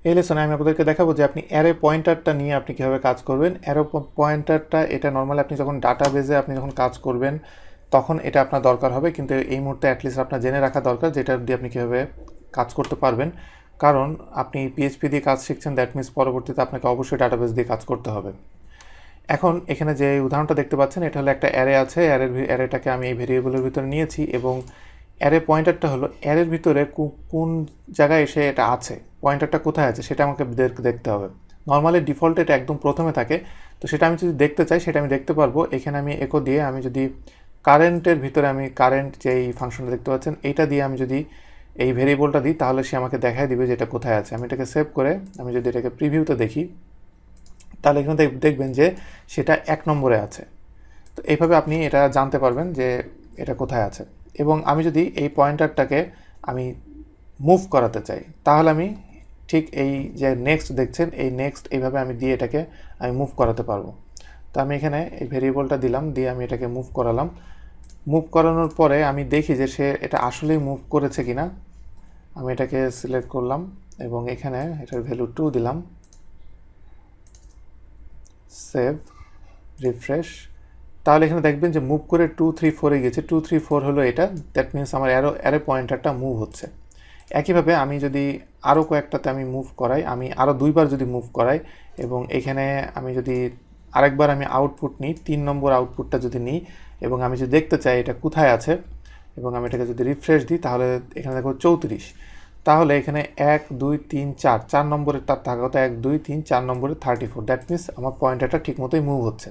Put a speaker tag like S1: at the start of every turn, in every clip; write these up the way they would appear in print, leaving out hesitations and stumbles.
S1: এই লেসনে আমি আপনাদেরকে দেখাবো যে আপনি অ্যারে পয়েন্টারটা নিয়ে আপনি কীভাবে কাজ করবেন। অ্যারো পয়েন্টারটা এটা নর্মালি আপনি যখন ডাটাবেজে আপনি যখন কাজ করবেন তখন এটা আপনার দরকার হবে, কিন্তু এই মুহূর্তে অ্যাটলিস্ট আপনার জেনে রাখা দরকার যেটা দিয়ে আপনি কীভাবে কাজ করতে পারবেন। কারণ আপনি পিএইচপি দিয়ে কাজ শিখছেন, দ্যাট মিনস পরবর্তীতে আপনাকে অবশ্যই ডাটাবেস দিয়ে কাজ করতে হবে। এখন এখানে যে উদাহরণটা দেখতে পাচ্ছেন এটা হলো একটা অ্যারে আছে, অ্যারেটাকে আমি এই ভেরিয়েবলের ভিতরে নিয়েছি এবং অ্যারে পয়েন্টারটা হলো অ্যারের ভিতরে কোন জায়গায় এসে এটা আছে, পয়েন্টারটা কোথায় আছে সেটা আমাকে দেখতে হবে। নর্মালি ডিফল্ট এটা একদম প্রথমে থাকে, তো সেটা আমি যদি দেখতে চাই সেটা আমি দেখতে পারবো। এখানে আমি একো দিয়ে আমি যদি কারেন্টের ভিতরে আমি কারেন্ট যেই ফাংশনটা দেখতে পাচ্ছেন এইটা দিয়ে আমি যদি এই ভেরিয়েবলটা দিই তাহলে সে আমাকে দেখায় দিবে যে এটা কোথায় আছে। আমি এটাকে সেভ করে আমি যদি এটাকে প্রিভিউতে দেখি তাহলে এখানে দেখবেন যে সেটা 1 নম্বরে আছে। তো এইভাবে আপনি এটা জানতে পারবেন যে এটা কোথায় আছে। এবং আমি যদি এই পয়েন্টারটাকে আমি মুভ করাতে চাই তাহলে আমি ঠিক এই যে নেক্সট দেখছেন এই নেক্সট এইভাবে আমি দিয়ে এটাকে আমি মুভ করাতে পারবো। তো আমি এখানে এই ভেরিয়েবলটা দিলাম, দিয়ে আমি এটাকে মুভ করালাম। মুভ করানোর পরে আমি দেখি যে সে এটা আসলেই মুভ করেছে কিনা। আমি এটাকে সিলেক্ট করলাম এবং এখানে এটার ভ্যালু 2 দিলাম, সেভ, রিফ্রেশ। তাহলে এখানে দেখবেন যে মুভ করে 2 3 4 গেছে। 2 3 4 হলো এটা, দ্যাট মিনস আমার অ্যারে পয়েন্টারটা মুভ হচ্ছে। একইভাবে আমি যদি আরও কয়েকটাতে আমি মুভ করাই, আমি আরও 2বার যদি মুভ করাই এবং এখানে আমি যদি আরেকবার আমি আউটপুট নিই, 3 নম্বর আউটপুটটা যদি নিই এবং আমি যদি দেখতে চাই এটা কোথায় আছে এবং আমি এটাকে যদি রিফ্রেশ দিই তাহলে এখানে দেখো 34। তাহলে এখানে 1 2 3 4 4 নম্বরের তার থাকা কথা 1 2 3 4 নম্বরে 34, দ্যাট মিনস আমার পয়েন্টারটা ঠিকমতোই মুভ হচ্ছে।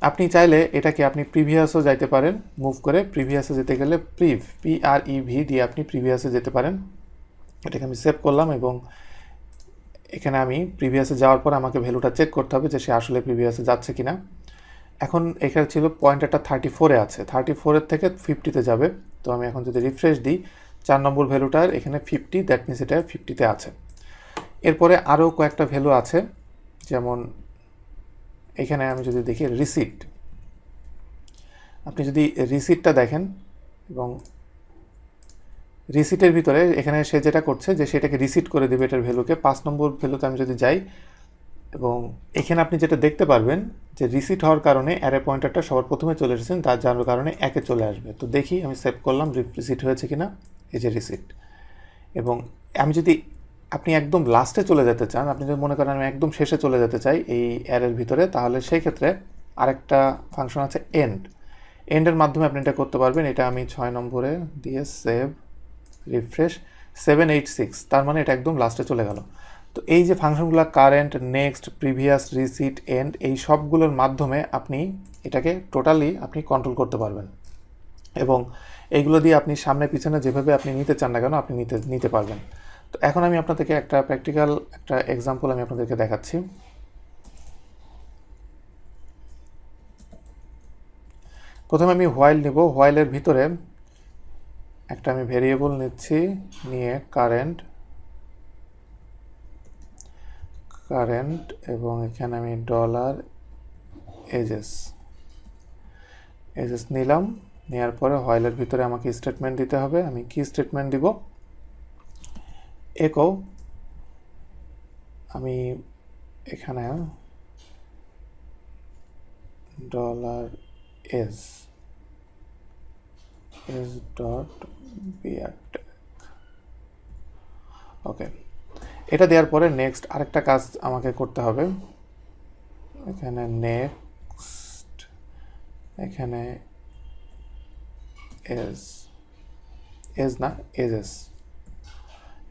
S1: আপনি চাইলে এটাকে আপনি প্রিভিয়াসও যাইতে পারেন, মুভ করে প্রিভিয়াসে যেতে গেলে PREV দিয়ে আপনি প্রিভিয়াসে যেতে পারেন। এটাকে আমি সেভ করলাম এবং এখানে আমি প্রিভিয়াসে যাওয়ার পর আমাকে ভ্যালুটা চেক করতে হবে যে সে আসলে প্রিভিয়াসে যাচ্ছে কিনা। এখন এখানে ছিল পয়েন্টারটা 34-এ আছে, 34-এর থেকে 50-তে যাবে। তো আমি এখন যদি রিফ্রেশ দিই 4 নম্বর ভ্যালুটার এখানে 50, দ্যাট মিনস এটা 50-তে আছে। এরপরে আরও কয়েকটা ভ্যালু আছে, যেমন এখানে আমি যদি দেখি রিসিট, আপনি যদি রিসিটটা দেখেন এবং রিসিটের ভিতরে এখানে সে যেটা করছে যে সেটাকে রিসিট করে দেবে এটার ভ্যালুকে। 5 নম্বর ভ্যালুতে আমি যদি যাই এবং এখানে আপনি যেটা দেখতে পারবেন যে রিসিট হওয়ার কারণে অ্যারে পয়েন্টারটা সবার প্রথমে চলে এসেছেন, তার যার কারণে 1-এ চলে আসবে। তো দেখি আমি সেভ করলাম, রিসিট হয়েছে কিনা, এই যে রিসিট। এবং আমি যদি আপনি একদম লাস্টে চলে যেতে চান, আপনি যদি মনে করেন আমি একদম শেষে চলে যেতে চাই এই অ্যারের ভিতরে, তাহলে সেই ক্ষেত্রে আরেকটা ফাংশন আছে এন্ডের মাধ্যমে আপনি এটা করতে পারবেন। এটা আমি 6 নম্বরে দিয়ে সেভ, রিফ্রেশ, 786, তার মানে এটা একদম লাস্টে চলে গেল। তো এই যে ফাংশনগুলো current, next, previous, receipt, end, এই সবগুলোর মাধ্যমে আপনি এটাকে টোটালি আপনি কন্ট্রোল করতে পারবেন এবং এইগুলো দিয়ে আপনি সামনে পিছনে যেভাবে আপনি নিতে চান না কেন আপনি নিতে পারবেন। তো এখন আমি আপনাদেরকে একটা প্র্যাকটিক্যাল একটা এক্সাম্পল আমি আপনাদেরকে দেখাচ্ছি। প্রথমে আমি হোয়াইল নিব, হোয়াইলের ভিতরে একটা আমি ভেরিয়েবল নিচ্ছি, নিয়ে কারেন্ট এবং এখানে আমি $এজেস নিলাম। নেওয়ার পরে হোয়াইলের ভিতরে আমাকে স্টেটমেন্ট দিতে হবে। আমি কি স্টেটমেন্ট দিব? একো আমি এখানে $s ডট বিআরটেক, ওকে। এটা দেওয়ার পরে নেক্সট আরেকটা কাজ আমাকে করতে হবে। এখানে নেক্সট, এখানে এজেস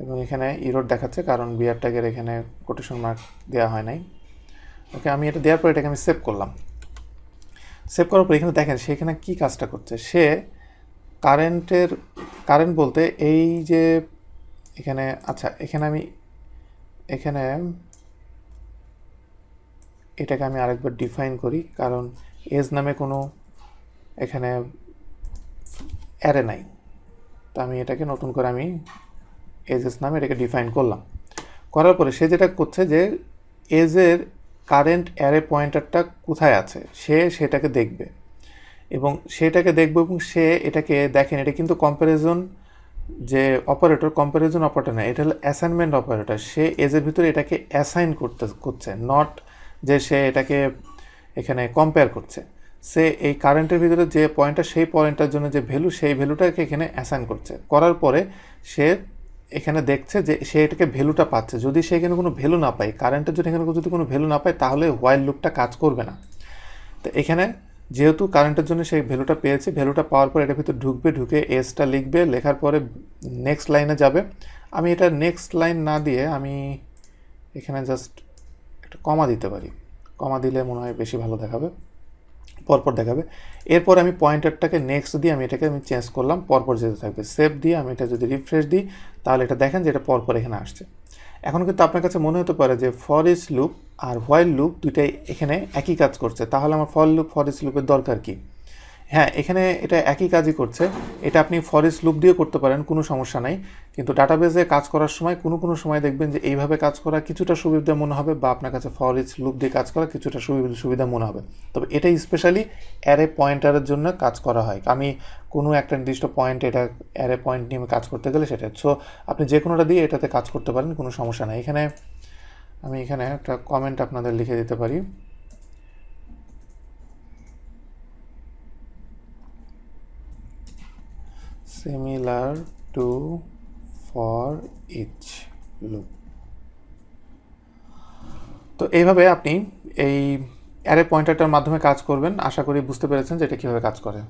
S1: এবং এখানে ইরর দেখাচ্ছে কারণ বিআর ট্যাগের এখানে কোটেশন মার্ক দেওয়া হয় নাই। ওকে, আমি এটা দেওয়ার পর এটাকে আমি সেভ করলাম। সেভ করার পর এখানে দেখেন সে এখানে কী কাজটা করছে। সে কারেন্ট বলতে এই যে এখানে, আচ্ছা এখানে আমি এটাকে আমি আরেকবার ডিফাইন করি, কারণ এজ নামে কোনো এখানে অ্যারে নাই। তো আমি এটাকে নতুন করে আমি এজেস নামে এটাকে ডিফাইন করলাম। করার পরে সে যেটা করছে যে এজের কারেন্ট অ্যারে পয়েন্টারটা কোথায় আছে সেটাকে দেখবে এবং সে এটাকে দেখবে এবং সে এটাকে দেখেন এটা কিন্তু কম্প্যারিজন যে অপারেটর কম্প্যারিজন অপারেটর না, এটা হলো অ্যাসাইনমেন্ট অপারেটর। সে এজের ভিতরে এটাকে অ্যাসাইন করছে, নট যে সে এটাকে এখানে কম্পেয়ার করছে। সে এই কারেন্টের ভিতরে যে পয়েন্টটা, সেই পয়েন্টটার জন্য যে ভ্যালু, সেই ভ্যালুটাকে এখানে অ্যাসাইন করছে। করার পরে সে এখানে দেখছে যে সে এটাকে ভ্যালুটা পাচ্ছে। যদি সে এখানে কোনো ভ্যালু না পায়, কারেন্টের জন্য এখানে যদি কোনো ভ্যালু না পায়, তাহলে হোয়াইল লুপটা কাজ করবে না। তো এখানে যেহেতু কারেন্টের জন্য সেই ভ্যালুটা পেয়েছে, ভ্যালুটা পাওয়ার পর এটার ভিতরে ঢুকবে, ঢুকে এসটা লিখবে, লেখার পরে নেক্সট লাইনে যাবে। আমি এটা নেক্সট লাইন না দিয়ে আমি এখানে জাস্ট একটা কমা দিতে পারি। কমা দিলে মনে হয় বেশি ভালো দেখাবে, পরপর দেখাবে। এরপর আমি পয়েন্টারটাকে নেক্সট দিয়ে আমি চেঞ্জ করলাম, পরপর যেতে থাকবে। সেভ দিয়ে আমি এটা যদি রিফ্রেশ দিই, তাহলে এটা দেখেন যে এটা পরপর এখানে আসছে। এখন কিন্তু আপনার কাছে মনে হতে পারে যে ফর ইচ লুপ আর হোয়াইল লুপ দুইটাই এখানে একই কাজ করছে, তাহলে আমার ফর ইচ লুপের দরকার কি? হ্যাঁ, এখানে এটা একই কাজই করছে। এটা আপনি ফর ইচ লুপ দিয়ে করতে পারেন, কোনো সমস্যা নাই। কিন্তু ডাটাবেজে কাজ করার সময় কোনো সময় দেখবেন যে এইভাবে কাজ করা কিছুটা সুবিধা মনে হবে, বা আপনার কাছে ফর ইচ লুপ দিয়ে কাজ করা কিছুটা সুবিধা মনে হবে। তবে এটা স্পেশালি অ্যারে পয়েন্টারের জন্য কাজ করা হয়। আমি কোনো একটা নির্দিষ্ট পয়েন্ট, এটা অ্যারে পয়েন্ট নিয়ে কাজ করতে গেলে সেটা, সো আপনি যে কোনোটা দিয়ে এটাতে কাজ করতে পারেন, কোনো সমস্যা নাই। আমি এখানে একটা কমেন্ট আপনাদের লিখে দিতে পারি। similar to for each loop। তো এইভাবে আপনি এই অ্যারে পয়েন্টারটার মাধ্যমে কাজ করবেন। আশা করি বুঝতে পেরেছেন যে এটা কীভাবে কাজ করে।